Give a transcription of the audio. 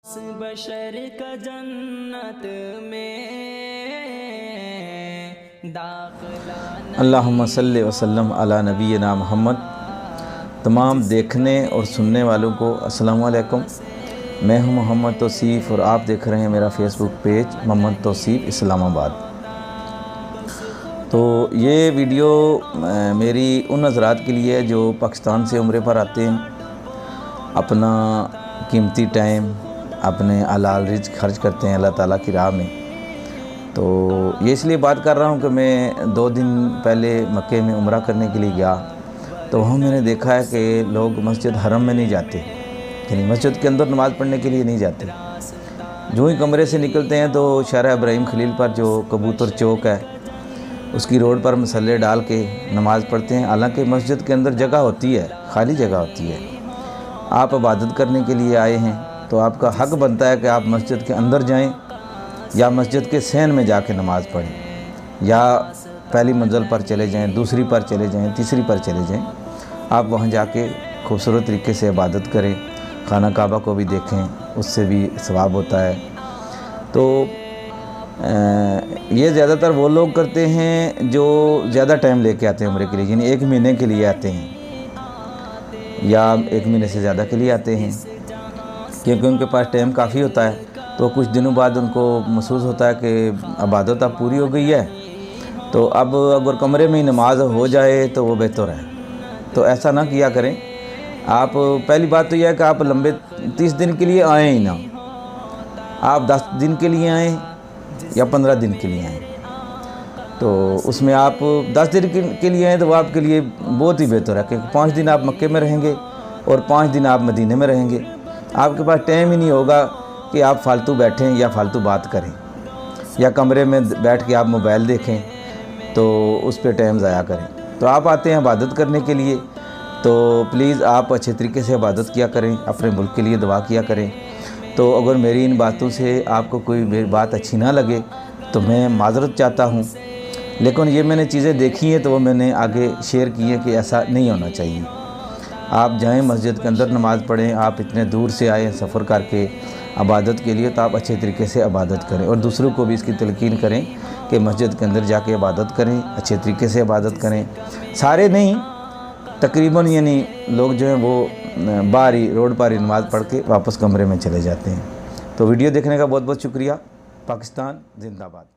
बशर का जन्नत में दाखिला। अल्लाहुम्मा सल्लि व सल्लम अला नबीना मोहम्मद। तमाम देखने और सुनने वालों को अस्सलामु अलैकुम। मैं हूं मोहम्मद तौसीफ़ और आप देख रहे हैं मेरा फ़ेसबुक पेज मोहम्मद तौसीफ़ इस्लामाबाद। तो ये वीडियो मेरी उन हज़रात के लिए है जो पाकिस्तान से उम्रे पर आते हैं, अपना कीमती टाइम अपने हलाल रिज़्क़ खर्च करते हैं अल्लाह ताला की राह में। तो ये इसलिए बात कर रहा हूँ कि मैं 2 दिन पहले मक्के में उम्रा करने के लिए गया, तो वहाँ मैंने देखा है कि लोग मस्जिद हरम में नहीं जाते, यानी मस्जिद के अंदर नमाज़ पढ़ने के लिए नहीं जाते। जो ही कमरे से निकलते हैं तो शारा इब्राहिम खलील पर जो कबूतर चौक है उसकी रोड पर मसल्ले डाल के नमाज़ पढ़ते हैं। हालांकि मस्जिद के अंदर जगह होती है, खाली जगह होती है। आप इबादत करने के लिए आए हैं तो आपका हक़ बनता है कि आप मस्जिद के अंदर जाएं या मस्जिद के सहन में जाके नमाज़ पढ़ें, या पहली मंजिल पर चले जाएं, दूसरी पर चले जाएं, तीसरी पर चले जाएं। आप वहाँ जाके खूबसूरत तरीके से इबादत करें, खाना काबा को भी देखें, उससे भी सवाब होता है। तो ये ज़्यादातर वो लोग करते हैं जो ज़्यादा टाइम लेके आते हैं उम्रे के लिए, यानी 1 महीने के लिए आते हैं या 1 महीने से ज़्यादा के लिए आते हैं, क्योंकि उनके पास टाइम काफ़ी होता है। तो कुछ दिनों बाद उनको महसूस होता है कि इबादत अब पूरी हो गई है, तो अब अगर कमरे में ही नमाज हो जाए तो वो बेहतर है। तो ऐसा ना किया करें। आप पहली बात तो यह है कि आप लंबे 30 दिन के लिए आएँ ही ना, आप 10 दिन के लिए आएँ या 15 दिन के लिए आएँ। तो उसमें आप 10 दिन के लिए आएँ तो वो आपके लिए बहुत ही बेहतर है, क्योंकि 5 दिन आप मक्के में रहेंगे और 5 दिन आप मदीने में रहेंगे। आपके पास टाइम ही नहीं होगा कि आप फालतू बैठें या फालतू बात करें या कमरे में बैठ के आप मोबाइल देखें, तो उस पर टाइम ज़ाया करें। तो आप आते हैं इबादत करने के लिए, तो प्लीज़ आप अच्छे तरीके से इबादत किया करें, अपने मुल्क के लिए दुआ किया करें। तो अगर मेरी इन बातों से आपको कोई मेरी बात अच्छी ना लगे तो मैं माज़रत चाहता हूँ, लेकिन ये मैंने चीज़ें देखी हैं तो वो मैंने आगे शेयर की हैं कि ऐसा नहीं होना चाहिए। आप जाएं मस्जिद के अंदर नमाज़ पढ़ें। आप इतने दूर से आए सफ़र करके इबादत के लिए, तो आप अच्छे तरीके से इबादत करें और दूसरों को भी इसकी तलकीन करें कि मस्जिद के अंदर जाके इबादत करें, अच्छे तरीके से इबादत करें। सारे नहीं, तकरीबन यानी लोग जो हैं वो बाहर ही रोड पर ही नमाज़ पढ़ के वापस कमरे में चले जाते हैं। तो वीडियो देखने का बहुत बहुत शुक्रिया। पाकिस्तान जिंदाबाद।